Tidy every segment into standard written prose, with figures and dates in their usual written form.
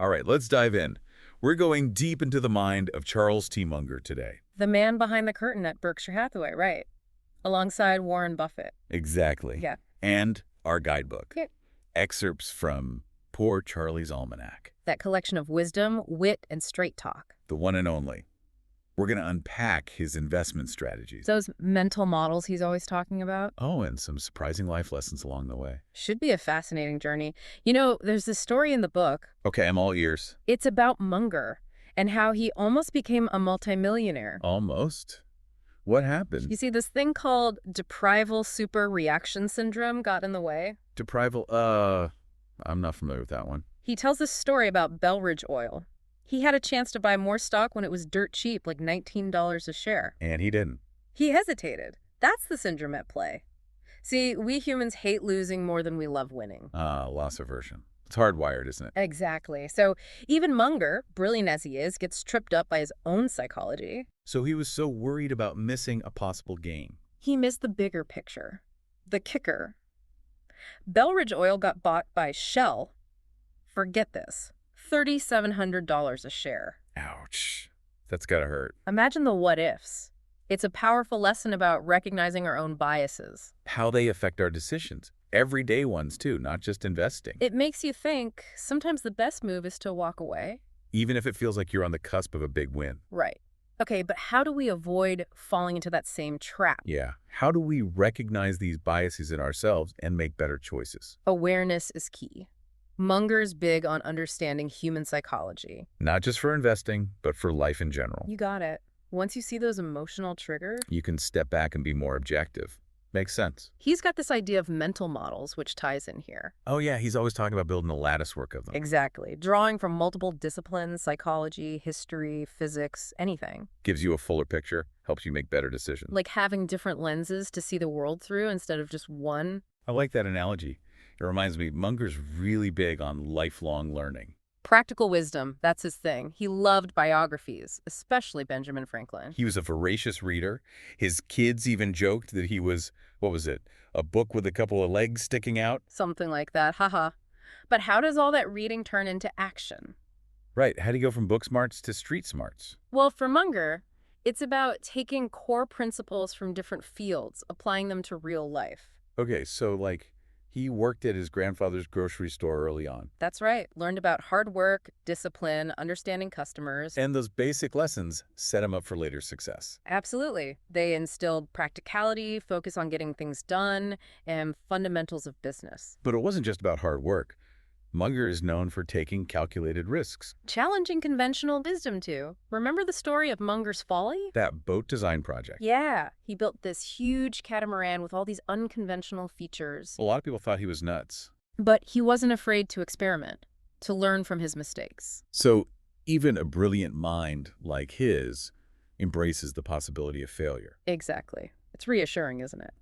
All right, let's dive in. We're going deep into the mind of Charles T. Munger today. The man behind the curtain at Berkshire Hathaway, right? Alongside Warren Buffett. Exactly. Yeah. And our guidebook. Yeah. Excerpts from Poor Charlie's Almanack. That collection of wisdom, wit, and straight talk. The one and only. We're going to unpack his investment strategies. Those mental models he's always talking about. Oh, and some surprising life lessons along the way. Should be a fascinating journey. You know, there's this story in the book. Okay, I'm all ears. It's about Munger and how he almost became a multimillionaire. Almost? What happened? You see, this thing called deprival super reaction syndrome got in the way. Deprival, I'm not familiar with that one. He tells this story about Belridge Oil. He had a chance to buy more stock when it was dirt cheap, like $19 a share. And he didn't. He hesitated. That's the syndrome at play. See, we humans hate losing more than we love winning. Loss aversion. It's hardwired, isn't it? Exactly. So even Munger, brilliant as he is, gets tripped up by his own psychology. So he was so worried about missing a possible gain. He missed the bigger picture. The kicker. Belridge Oil got bought by Shell. Forget this. $3,700 a share. Ouch. That's gotta hurt. Imagine the what-ifs. It's a powerful lesson about recognizing our own biases. How they affect our decisions. Everyday ones, too, not just investing. It makes you think sometimes the best move is to walk away. Even if it feels like you're on the cusp of a big win. Right. Okay, but how do we avoid falling into that same trap? Yeah. How do we recognize these biases in ourselves and make better choices? Awareness is key. Munger's big on understanding human psychology. Not just for investing, but for life in general. You got it. Once you see those emotional triggers, You can step back and be more objective. Makes sense. he's got this idea of mental models, which ties in here. Oh, yeah, he's always talking about building a lattice work of them. Exactly. Drawing from multiple disciplines, psychology, history, physics, anything. Gives you a fuller picture, helps you make better decisions. Like having different lenses to see the world through instead of just one. I like that analogy. It reminds me, Munger's really big on lifelong learning. Practical wisdom, that's his thing. He loved biographies, especially Benjamin Franklin. He was a voracious reader. His kids even joked that he was, what was it, a book with a couple of legs sticking out? Something like that, haha. But how does all that reading turn into action? Right, how do you go from book smarts to street smarts? Well, for Munger, it's about taking core principles from different fields, applying them to real life. Okay, so he worked at his grandfather's grocery store early on. That's right. Learned about hard work, discipline, understanding customers. And those basic lessons set him up for later success. Absolutely. They instilled practicality, focus on getting things done, and fundamentals of business. But it wasn't just about hard work. Munger is known for taking calculated risks. Challenging conventional wisdom, too. Remember the story of Munger's Folly? That boat design project. Yeah. He built this huge catamaran with all these unconventional features. A lot of people thought he was nuts. But he wasn't afraid to experiment, to learn from his mistakes. So even a brilliant mind like his embraces the possibility of failure. Exactly. It's reassuring, isn't it?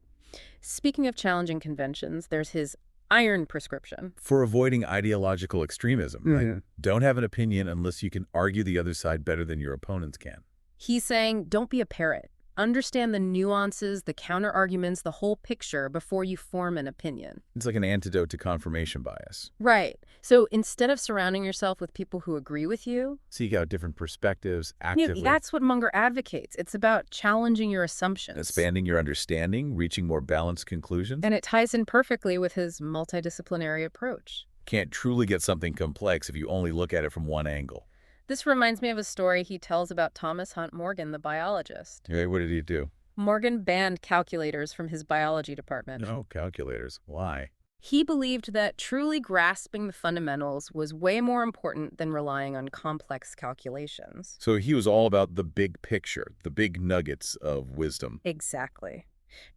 Speaking of challenging conventions, there's his iron prescription. For avoiding ideological extremism, Mhm. right? Don't have an opinion unless you can argue the other side better than your opponents can. He's saying, don't be a parrot. Understand the nuances, the counter-arguments, the whole picture before you form an opinion. It's like an antidote to confirmation bias. Right. So instead of surrounding yourself with people who agree with you, Seek out different perspectives actively. that's what Munger advocates. It's about challenging your assumptions. Expanding your understanding, reaching more balanced conclusions. And it ties in perfectly with his multidisciplinary approach. Can't truly get something complex if you only look at it from one angle. This reminds me of a story he tells about Thomas Hunt Morgan, the biologist. Okay, what did he do? Morgan banned calculators from his biology department. No, calculators. Why? He believed that truly grasping the fundamentals was way more important than relying on complex calculations. So he was all about the big picture, the big nuggets of wisdom. Exactly.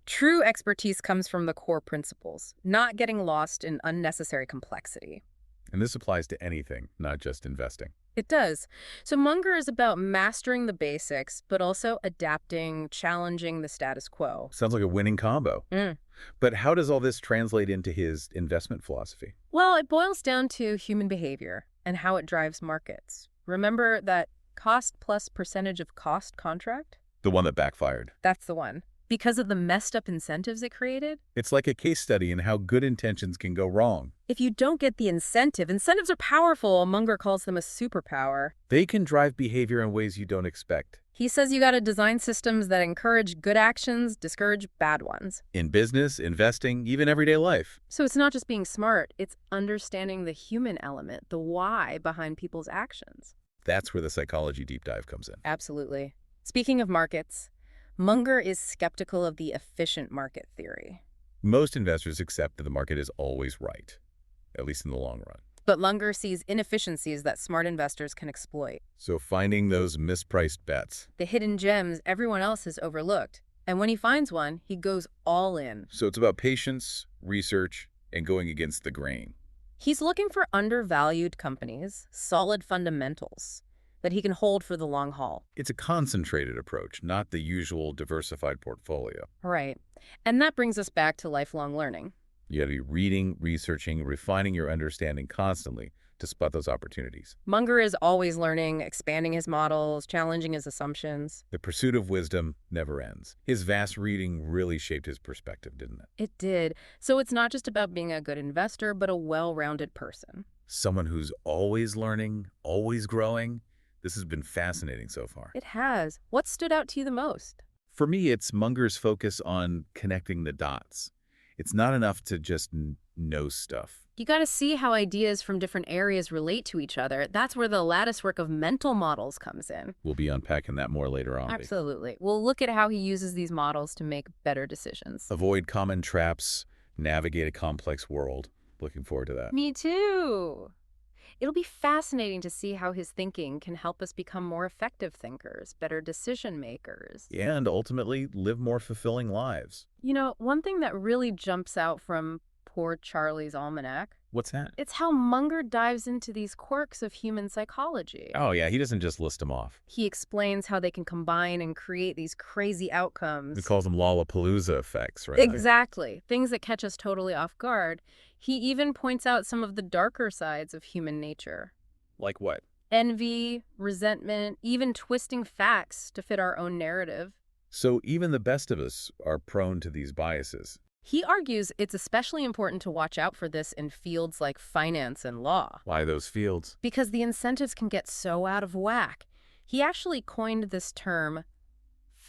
True expertise comes from the core principles, not getting lost in unnecessary complexity. And this applies to anything, not just investing. It does. So Munger is about mastering the basics, but also adapting, challenging the status quo. Sounds like a winning combo. But how does all this translate into his investment philosophy? Well, it boils down to human behavior and how it drives markets. Remember that cost plus percentage of cost contract? The one that backfired. That's the one. Because of the messed up incentives it created? It's like a case study in how good intentions can go wrong. If you don't get the incentive, incentives are powerful. Munger calls them a superpower. They can drive behavior in ways you don't expect. He says you got to design systems that encourage good actions, discourage bad ones. In business, investing, even everyday life. So it's not just being smart, it's understanding the human element, the why behind people's actions. That's where the psychology deep dive comes in. Absolutely. Speaking of markets, Munger is skeptical of the efficient market theory. Most investors accept that the market is always right, at least in the long run. But Munger sees inefficiencies that smart investors can exploit. So finding those mispriced bets. The hidden gems everyone else has overlooked. And when he finds one, he goes all in. So it's about patience, research, and going against the grain. He's looking for undervalued companies, solid fundamentals that he can hold for the long haul. It's a concentrated approach, not the usual diversified portfolio. Right. And that brings us back to lifelong learning. You got to be reading, researching, refining your understanding constantly to spot those opportunities. Munger is always learning, expanding his models, challenging his assumptions. The pursuit of wisdom never ends. His vast reading really shaped his perspective, didn't it? It did. So it's not just about being a good investor, but a well-rounded person. Someone who's always learning, always growing. This has been fascinating so far. It has. What stood out to you the most? For me, it's Munger's focus on connecting the dots. It's not enough to just know stuff. You got to see how ideas from different areas relate to each other. That's where the lattice work of mental models comes in. We'll be unpacking that more later on. Absolutely. We'll look at how he uses these models to make better decisions. Avoid common traps, navigate a complex world. Looking forward to that. Me too. It'll be fascinating to see how his thinking can help us become more effective thinkers, better decision makers. And ultimately, live more fulfilling lives. You know, one thing that really jumps out from poor Charlie's Almanack, What's that? it's how Munger dives into these quirks of human psychology. Oh, yeah, he doesn't just list them off. He explains how they can combine and create these crazy outcomes. He calls them Lollapalooza effects, right? Exactly. Things that catch us totally off guard. He even points out some of the darker sides of human nature. Like what? Envy, resentment, even twisting facts to fit our own narrative. So even the best of us are prone to these biases. He argues it's especially important to watch out for this in fields like finance and law. Why those fields? Because the incentives can get so out of whack. He actually coined this term,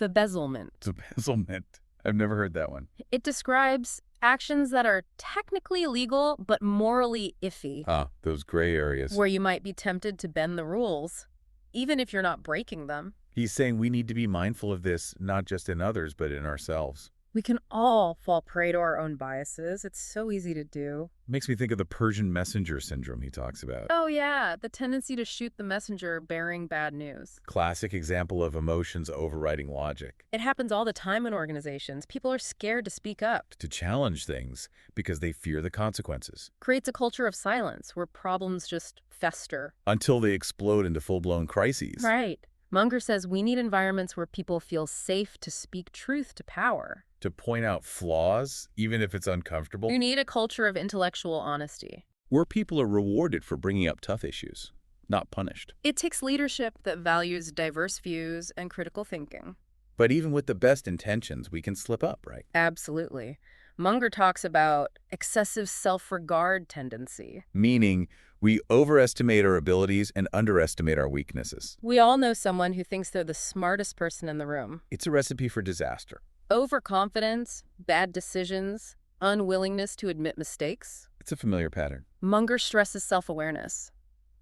embezzlement. Embezzlement. I've never heard that one. It describes actions that are technically legal but morally iffy. Ah, those gray areas. Where you might be tempted to bend the rules, even if you're not breaking them. He's saying we need to be mindful of this, not just in others, but in ourselves. We can all fall prey to our own biases. It's so easy to do. Makes me think of the Persian messenger syndrome he talks about. Oh yeah, the tendency to shoot the messenger bearing bad news. Classic example of emotions overriding logic. It happens all the time in organizations. People are scared to speak up. To challenge things because they fear the consequences. Creates a culture of silence where problems just fester. Until they explode into full-blown crises. Right. Munger says we need environments where people feel safe to speak truth to power. To point out flaws, even if it's uncomfortable. You need a culture of intellectual honesty. Where people are rewarded for bringing up tough issues, not punished. It takes leadership that values diverse views and critical thinking. But even with the best intentions, we can slip up, right? Absolutely. Munger talks about excessive self-regard tendency. Meaning, we overestimate our abilities and underestimate our weaknesses. We all know someone who thinks they're the smartest person in the room. It's a recipe for disaster. Overconfidence, bad decisions, unwillingness to admit mistakes. It's a familiar pattern. Munger stresses self-awareness.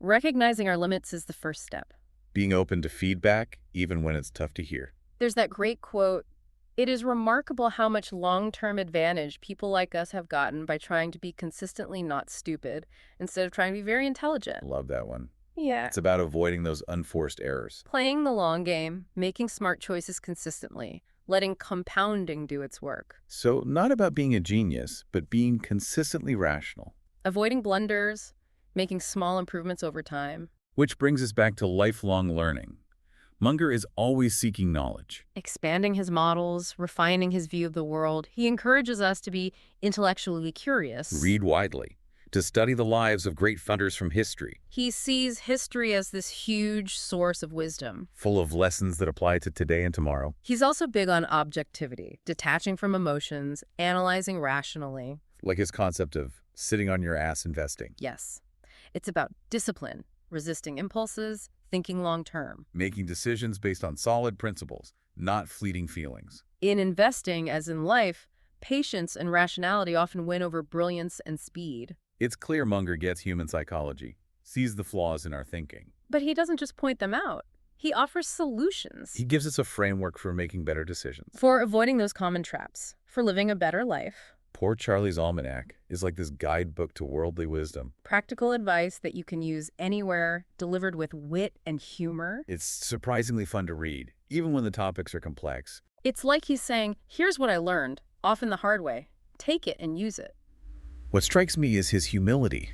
Recognizing our limits is the first step. Being open to feedback, even when it's tough to hear. There's that great quote, "It is remarkable how much long-term advantage people like us have gotten by trying to be consistently not stupid instead of trying to be very intelligent." Love that one. Yeah. It's about avoiding those unforced errors. Playing the long game, making smart choices consistently, letting compounding do its work. So not about being a genius, but being consistently rational. Avoiding blunders, making small improvements over time. Which brings us back to lifelong learning. Munger is always seeking knowledge. Expanding his models, refining his view of the world, he encourages us to be intellectually curious. Read widely. to study the lives of great founders from history, He sees history as this huge source of wisdom. full of lessons that apply to today and tomorrow. He's also big on objectivity, detaching from emotions, analyzing rationally. Like his concept of sitting on your ass investing, Yes, it's about discipline, resisting impulses, thinking long term. making decisions based on solid principles, not fleeting feelings. In investing, as in life, patience and rationality often win over brilliance and speed. It's clear Munger gets human psychology, sees the flaws in our thinking. But he doesn't just point them out. He offers solutions He gives us a framework for making better decisions. for avoiding those common traps, for living a better life. Poor Charlie's Almanack is like this guidebook to worldly wisdom. Practical advice that you can use anywhere, delivered with wit and humor. It's surprisingly fun to read, even when the topics are complex. It's like he's saying, here's what I learned, often the hard way. Take it and use it. What strikes me is his humility,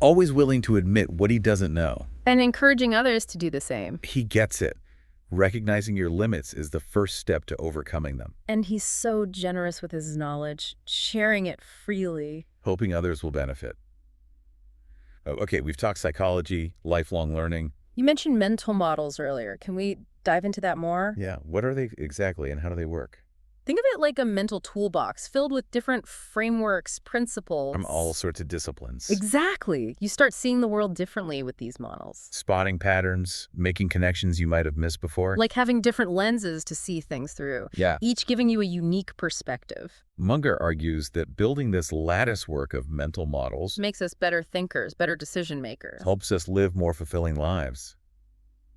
always willing to admit what he doesn't know. And encouraging others to do the same. He gets it. Recognizing your limits is the first step to overcoming them. And he's so generous with his knowledge, sharing it freely. Hoping others will benefit. Oh, okay, we've talked psychology, lifelong learning. You mentioned mental models earlier. Can we dive into that more? Yeah, what are they exactly and how do they work? Think of it like a mental toolbox filled with different frameworks, principles. From all sorts of disciplines. Exactly. You start seeing the world differently with these models. Spotting patterns, making connections you might have missed before. Like having different lenses to see things through, Yeah. each giving you a unique perspective. Munger argues that building this lattice work of mental models Makes us better thinkers, better decision makers. helps us live more fulfilling lives.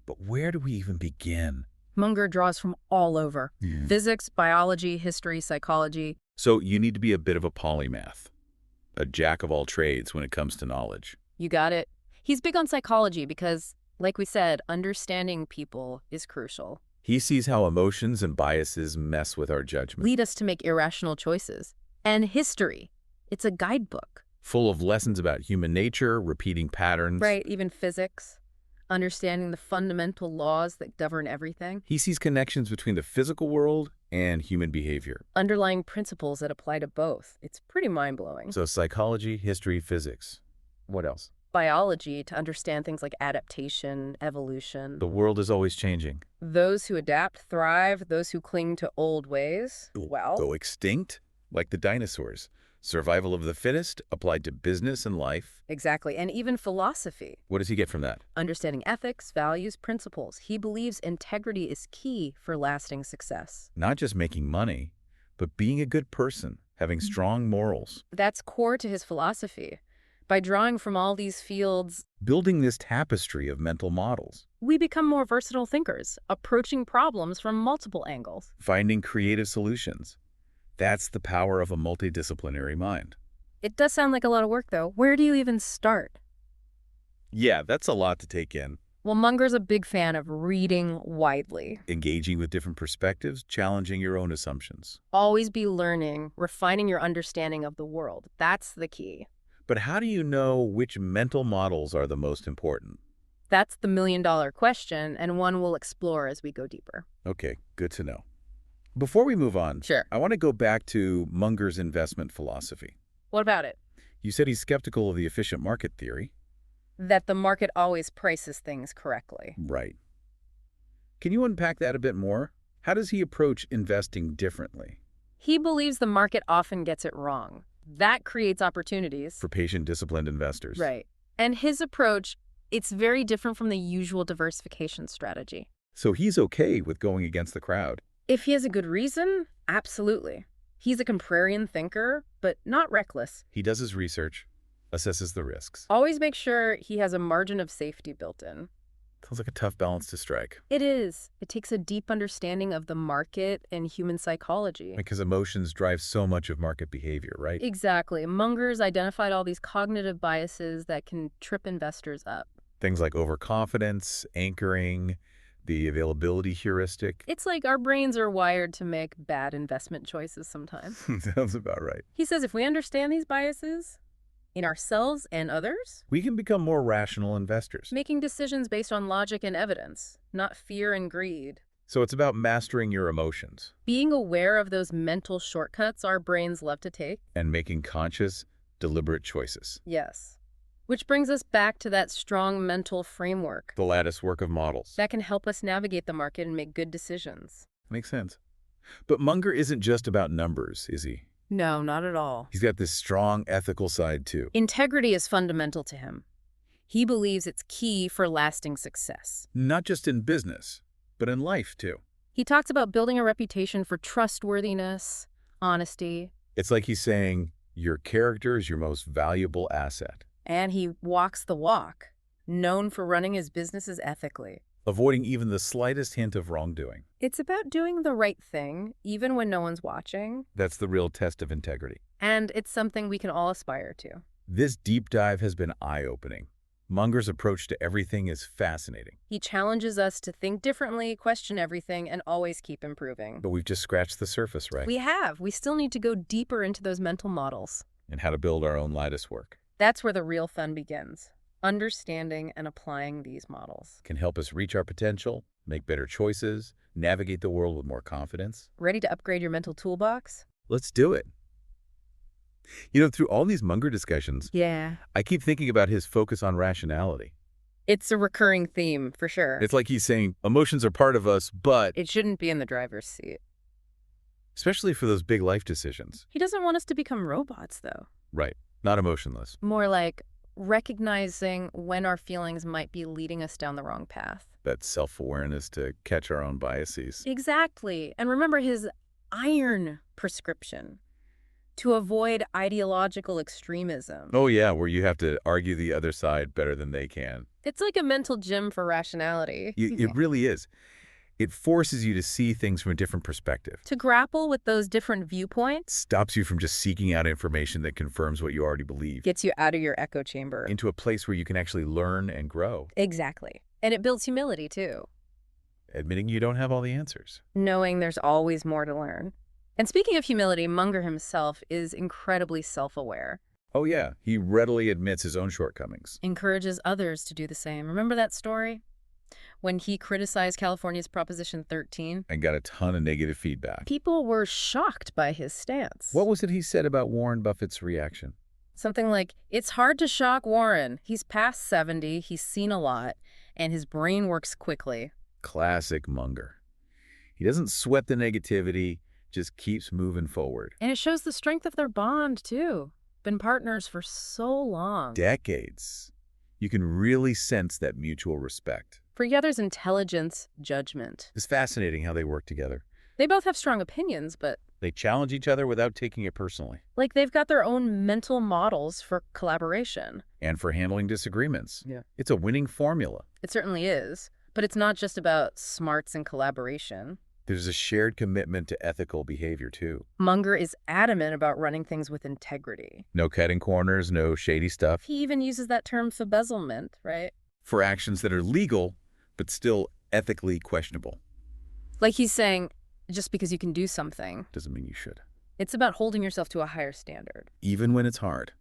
But where do we even begin? Munger draws from all over. Physics, biology, history, psychology. So you need to be a bit of a polymath, a jack of all trades when it comes to knowledge. You got it. He's big on psychology because, like we said, understanding people is crucial. He sees how emotions and biases mess with our judgment. Lead us to make irrational choices. And history. It's a guidebook. Full of lessons about human nature, repeating patterns. Right, even physics. Understanding the fundamental laws that govern everything. He sees connections between the physical world and human behavior. Underlying principles that apply to both. It's pretty mind-blowing. So psychology, history, physics. What else? Biology to understand things like adaptation, evolution. The world is always changing. Those who adapt thrive, those who cling to old ways, well, Go extinct, like the dinosaurs. Survival of the fittest applied to business and life. exactly. And even philosophy. What does he get from that? Understanding ethics, values, principles. He believes integrity is key for lasting success. Not just making money, but being a good person, having strong morals. That's core to his philosophy. By drawing from all these fields, Building this tapestry of mental models. we become more versatile thinkers, approaching problems from multiple angles. Finding creative solutions. That's the power of a multidisciplinary mind. It does sound like a lot of work, though. Where do you even start? Yeah, that's a lot to take in. Well, Munger's a big fan of reading widely. Engaging with different perspectives, challenging your own assumptions. Always be learning, refining your understanding of the world. That's the key. But how do you know which mental models are the most important? That's the million-dollar question, and one we'll explore as we go deeper. Okay, good to know. Before we move on, Sure. I want to go back to Munger's investment philosophy. What about it? You said he's skeptical of the efficient market theory. That the market always prices things correctly. Right. Can you unpack that a bit more? How does he approach investing differently? He believes the market often gets it wrong. That creates opportunities. For patient, disciplined investors. Right. And his approach, it's very different from the usual diversification strategy. So he's okay with going against the crowd. If he has a good reason, absolutely. He's a contrarian thinker, but not reckless. He does his research, assesses the risks. Always make sure he has a margin of safety built in. Sounds like a tough balance to strike. It is. It takes a deep understanding of the market and human psychology. Because emotions drive so much of market behavior, right? Exactly. Munger's identified all these cognitive biases that can trip investors up. Things like overconfidence, anchoring, the availability heuristic. It's like our brains are wired to make bad investment choices sometimes. Sounds about right. He says if we understand these biases in ourselves and others, We can become more rational investors. making decisions based on logic and evidence, not fear and greed. So it's about mastering your emotions Being aware of those mental shortcuts our brains love to take. and making conscious, deliberate choices. Yes. Which brings us back to that strong mental framework The lattice work of models. that can help us navigate the market and make good decisions. Makes sense. But Munger isn't just about numbers, is he? No, not at all. He's got this strong ethical side, too. Integrity is fundamental to him. He believes it's key for lasting success. Not just in business, but in life, too. He talks about building a reputation for trustworthiness, honesty, It's like he's saying, your character is your most valuable asset. and he walks the walk, known for running his businesses ethically. Avoiding even the slightest hint of wrongdoing. It's about doing the right thing, even when no one's watching, That's the real test of integrity. and it's something we can all aspire to. This deep dive has been eye-opening. Munger's approach to everything is fascinating. He challenges us to think differently, question everything, and always keep improving. But we've just scratched the surface, right? We have. We still need to go deeper into those mental models. And how to build our own lattice work. That's where the real fun begins. Understanding and applying these models. Can help us reach our potential, make better choices, navigate the world with more confidence. Ready to upgrade your mental toolbox? Let's do it. You know, through all these Munger discussions, Yeah. I keep thinking about his focus on rationality. It's a recurring theme, for sure. It's like he's saying, emotions are part of us, but... It shouldn't be in the driver's seat. Especially for those big life decisions. He doesn't want us to become robots, though. Right. Not emotionless. More like recognizing when our feelings might be leading us down the wrong path. That self-awareness to catch our own biases. Exactly. And remember his iron prescription to avoid ideological extremism. Oh yeah, where you have to argue the other side better than they can. It's like a mental gym for rationality. It really is. It forces you to see things from a different perspective. To grapple with those different viewpoints Stops you from just seeking out information that confirms what you already believe. gets you out of your echo chamber. Into a place where you can actually learn and grow. Exactly. And it builds humility, too. Admitting you don't have all the answers. Knowing there's always more to learn. And speaking of humility, Munger himself is incredibly self-aware. Oh yeah, he readily admits his own shortcomings. Encourages others to do the same. Remember that story? When he criticized California's Proposition 13? And got a ton of negative feedback. People were shocked by his stance. What was it he said about Warren Buffett's reaction? Something like, it's hard to shock Warren. He's past 70, he's seen a lot, and his brain works quickly. Classic Munger. He doesn't sweat the negativity, just keeps moving forward. And it shows the strength of their bond, too. Been partners for so long. Decades. You can really sense that mutual respect. For the other's intelligence, judgment. It's fascinating how they work together. They both have strong opinions, but They challenge each other without taking it personally. like they've got their own mental models for collaboration. And for handling disagreements. Yeah. It's a winning formula. It certainly is. But it's not just about smarts and collaboration. There's a shared commitment to ethical behavior, too. Munger is adamant about running things with integrity. No cutting corners, no shady stuff. He even uses that term embezzlement, right? For actions that are legal, but still ethically questionable. Like he's saying, just because you can do something, Doesn't mean you should. it's about holding yourself to a higher standard. Even when it's hard.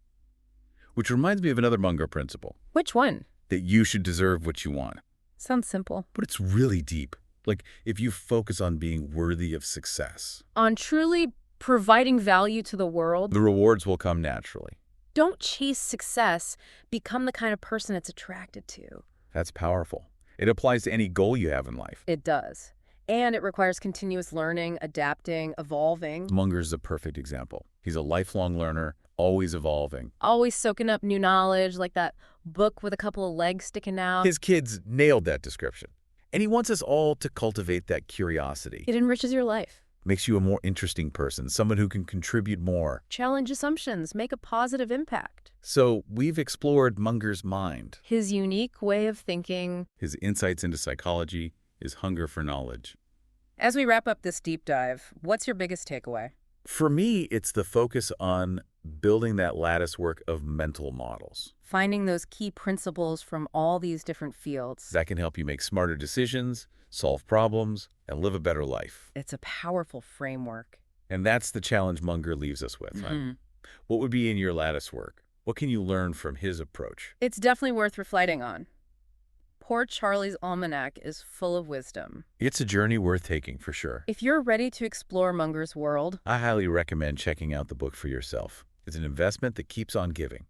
Which reminds me of another Munger principle. Which one? That you should deserve what you want. Sounds simple. But it's really deep. Like, if you focus on being worthy of success, On truly providing value to the world, the rewards will come naturally. don't chase success. Become the kind of person it's attracted to. That's powerful. It applies to any goal you have in life. It does. And it requires continuous learning, adapting, evolving. Munger's a perfect example. He's a lifelong learner, always evolving. Always soaking up new knowledge, like that book with a couple of legs sticking out. His kids nailed that description. And he wants us all to cultivate that curiosity. It enriches your life. Makes you a more interesting person, someone who can contribute more. Challenge assumptions, make a positive impact. So we've explored Munger's mind, His unique way of thinking. his insights into psychology, his hunger for knowledge. As we wrap up this deep dive, what's your biggest takeaway? For me, it's the focus on building that lattice work of mental models. Finding those key principles from all these different fields. That can help you make smarter decisions, solve problems, and live a better life. It's a powerful framework. And that's the challenge Munger leaves us with. Right? What would be in your lattice work? What can you learn from his approach? It's definitely worth reflecting on. Poor Charlie's Almanack is full of wisdom. It's a journey worth taking for sure. If you're ready to explore Munger's world, I highly recommend checking out the book for yourself. It's an investment that keeps on giving.